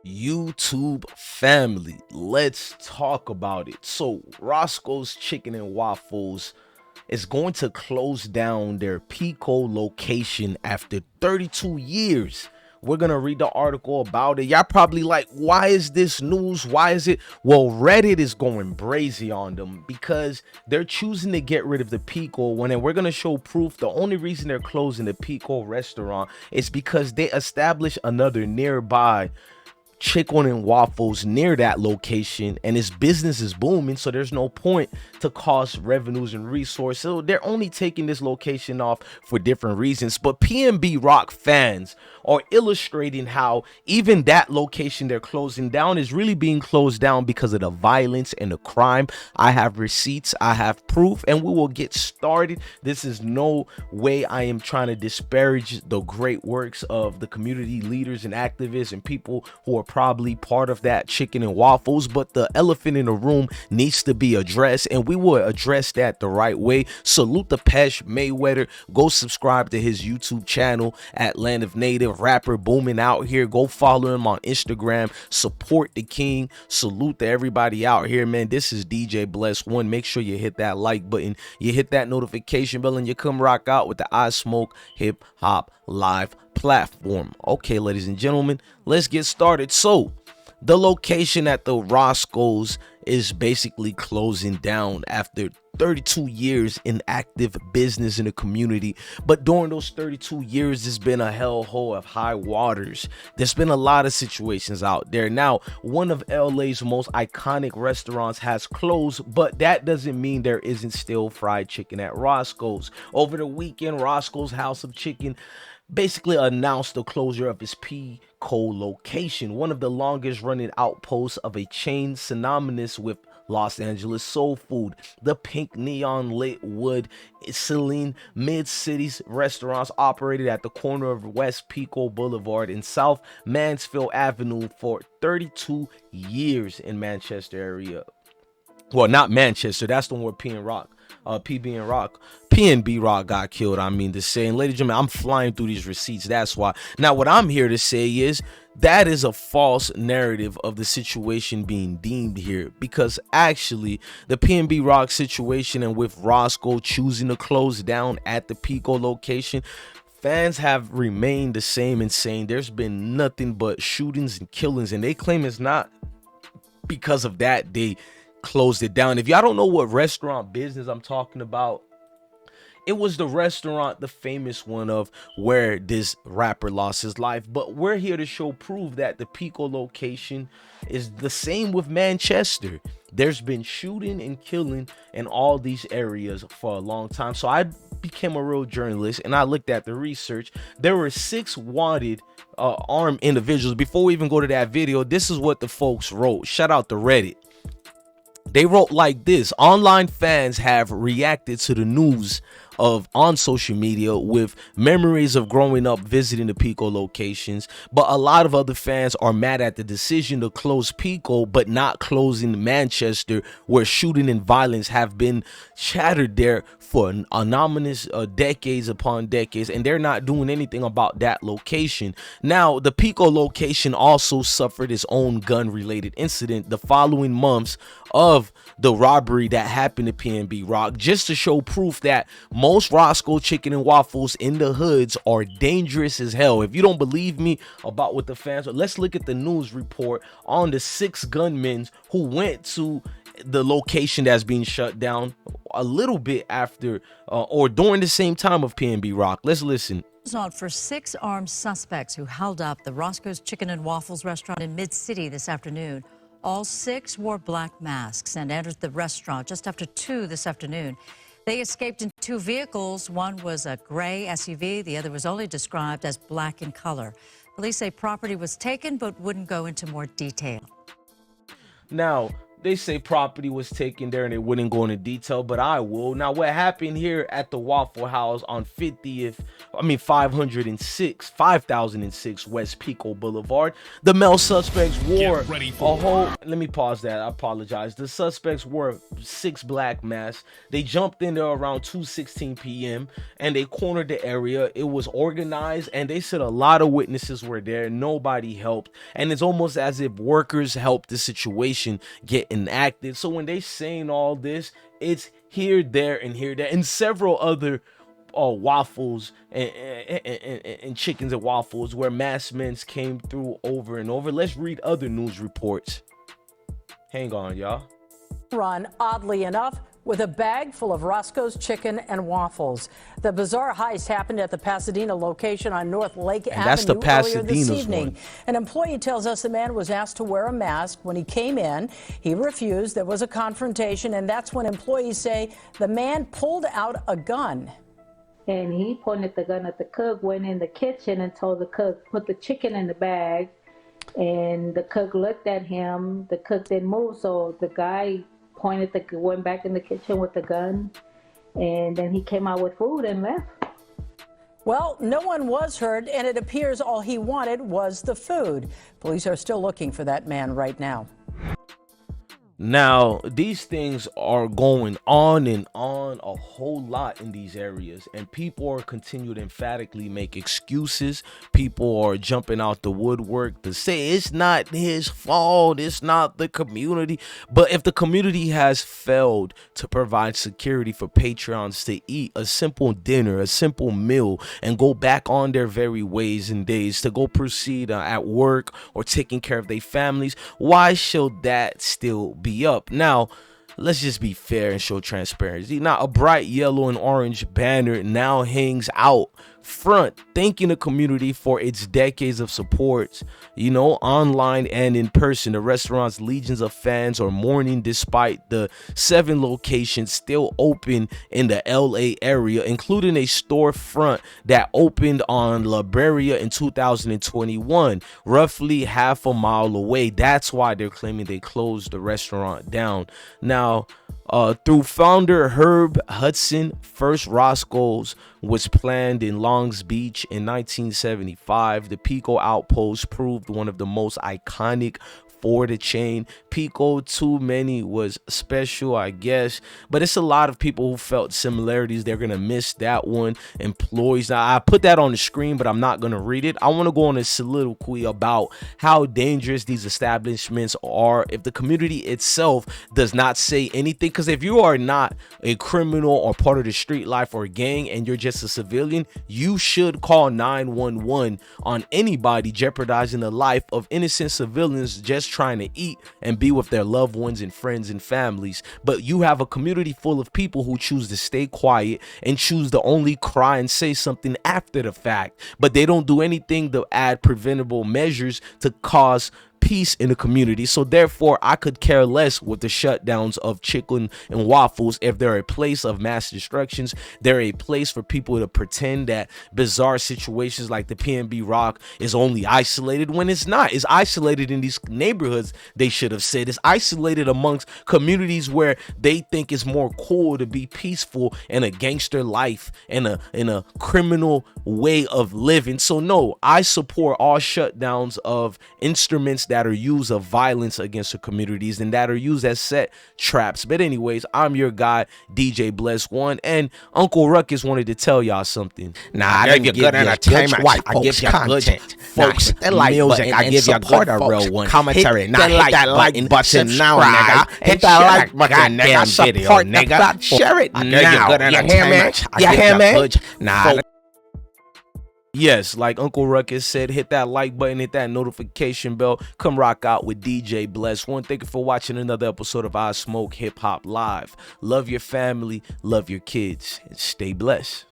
YouTube family, let's talk about it. So, Roscoe's Chicken and Waffles is going to close down their Pico location after 32 years. We're going to read the article about it. Y'all probably like, why is this news? Why is it? Well, Reddit is going brazy on them because they're choosing to get rid of the Pico when, and we're going to show proof. The only reason they're closing the Pico restaurant is because they established another nearby chicken and waffles near that location, and his business is booming, so there's no point to cost revenues and resources. So they're only taking this location off for different reasons. But PnB Rock fans are illustrating how even that location they're closing down is really being closed down because of the violence and the crime. I have receipts, I have proof, and we will get started. This is no way I am trying to disparage the great works of the community leaders and activists and people who are probably part of that chicken and waffles, but the elephant in the room needs to be addressed, and we will address that the right way. Salute the Pesh Mayweather. Go subscribe to his YouTube channel at Land of Native, rapper booming out here. Go follow him on Instagram. Support the king. Salute to everybody out here, man. This is DJ Bless One. Make sure you hit that like button, you hit that notification bell, and you come rock out with the I Smoke Hip Hop Live platform. Okay, ladies and gentlemen, let's get started. So the location at the Roscoes is basically closing down after 32 years in active business in the community. But during those 32 years, there's been a hellhole of high waters. There's been a lot of situations out there. Now, one of LA's most iconic restaurants has closed, but that doesn't mean there isn't still fried chicken at Roscoe's. Over the weekend, Roscoe's House of Chicken basically announced the closure of its Pico location, one of the longest running outposts of a chain synonymous with Los Angeles soul food. The pink neon lit wood Celine mid-cities restaurants operated at the corner of West Pico Boulevard and South Mansfield Avenue for 32 years in Manchester area. Well, not Manchester, that's the one where PnB Rock got killed. I mean to say, and ladies and gentlemen, I'm flying through these receipts. That's why. Now, what I'm here to say is that is a false narrative of the situation being deemed here, because actually the PnB Rock situation and with Roscoe choosing to close down at the Pico location, fans have remained the same and saying there's been nothing but shootings and killings, and they claim it's not because of that they closed it down. If y'all don't know what restaurant business I'm talking about, it was the restaurant, the famous one of where this rapper lost his life. But we're here to show proof that the Pico location is the same with Manchester. There's been shooting and killing in all these areas for a long time. So I became a real journalist and I looked at the research. There were 6 wanted armed individuals. Before we even go to that video, this is what the folks wrote. Shout out to Reddit. They wrote like this: online fans have reacted to the news on social media with memories of growing up visiting the Pico locations, but a lot of other fans are mad at the decision to close Pico but not closing Manchester, where shooting and violence have been chattered there for anonymous decades upon decades, and they're not doing anything about that location. Now, the Pico location also suffered its own gun-related incident the following months of the robbery that happened to PnB Rock, just to show proof that most Roscoe chicken and waffles in the hoods are dangerous as hell. If you don't believe me about what the fans are, let's look at the news report on the 6 gunmen who went to the location that's being shut down a little bit after or during the same time of PnB Rock. Let's listen. On for 6 armed suspects who held up the Roscoe's Chicken and Waffles restaurant in Mid-City this afternoon. All 6 wore black masks and entered the restaurant just after 2 this afternoon. They escaped in 2 vehicles. One was a gray SUV. The other was only described as black in color. Police say property was taken but wouldn't go into more detail. Now, They say property was taken there and they wouldn't go into detail, but I will. Now, what happened here at the Waffle House on 5006 West Pico Boulevard, the male suspects wore a whole, let me pause that, I apologize. The suspects wore 6 black masks. They jumped in there around 2:16 p.m. and they cornered the area. It was organized and they said a lot of witnesses were there. Nobody helped. And it's almost as if workers helped the situation get enacted. So when they saying all this, it's here, there, and several other waffles and chickens and waffles where masked men came through over and over. Let's read other news reports. Hang on, y'all. Run, oddly enough, with a bag full of Roscoe's chicken and waffles. The bizarre heist happened at the Pasadena location on North Lake Avenue That's the earlier this Pasadena's evening. one. An employee tells us the man was asked to wear a mask. When he came in, he refused. There was a confrontation, and that's when employees say the man pulled out a gun. And he pointed the gun at the cook, went in the kitchen and told the cook, put the chicken in the bag. And the cook looked at him. The cook didn't move, so the guy went back in the kitchen with the gun, and then he came out with food and left. Well, no one was hurt, and it appears all he wanted was the food. Police are still looking for that man right now. Now, these things are going on and on a whole lot in these areas, and people are continuing to emphatically make excuses. People are jumping out the woodwork to say it's not his fault, it's not the community. But if the community has failed to provide security for patrons to eat a simple dinner, a simple meal, and go back on their very ways and days to go proceed at work or taking care of their families, why should that still be up? Now, let's just be fair and show transparency. Now, a bright yellow and orange banner now hangs out front, thanking the community for its decades of support, online and in person. The restaurant's legions of fans are mourning despite the 7 locations still open in the LA area, including a storefront that opened on La Brea in 2021, roughly half a mile away. That's why they're claiming they closed the restaurant down. Now, through founder Herb Hudson, first Roscoes was planned in Longs Beach in 1975. The Pico Outpost proved one of the most iconic for the chain. Pico, too many was special, I guess, but it's a lot of people who felt similarities. They're gonna miss that one. Employees, now I put that on the screen, but I'm not gonna read it. I want to go on a soliloquy about how dangerous these establishments are if the community itself does not say anything. Because if you are not a criminal or part of the street life or gang and you're just a civilian, you should call 911 on anybody jeopardizing the life of innocent civilians just trying to eat and be with their loved ones and friends and families. But you have a community full of people who choose to stay quiet and choose to only cry and say something after the fact, but they don't do anything to add preventable measures to cause peace in the community. So therefore, I could care less with the shutdowns of chicken and waffles if they're a place of mass destructions. They're a place for people to pretend that bizarre situations like the PnB rock is only isolated when it's not. It's isolated in these neighborhoods, they should have said. It's isolated amongst communities where they think it's more cool to be peaceful in a gangster life and in a criminal way of living. So no, I support all shutdowns of instruments that are used of violence against the communities and that are used as set traps. But anyways, I'm your guy, DJ Bless One, and Uncle Ruckus wanted to tell y'all something. Nah, I give you good entertainment. White I give you content. good folks. Hit that like music. I give you good a real folks. one. Commentary. Hit Now that hit that like button now, nigga. Hit that like button, nigga. Support nigga. Share it now. You hear me? You hear me? Nah. Yes, like Uncle Ruckus said, hit that like button, hit that notification bell. Come rock out with DJ Bless One. Thank you for watching another episode of I Smoke Hip Hop Live. Love your family, love your kids, and stay blessed.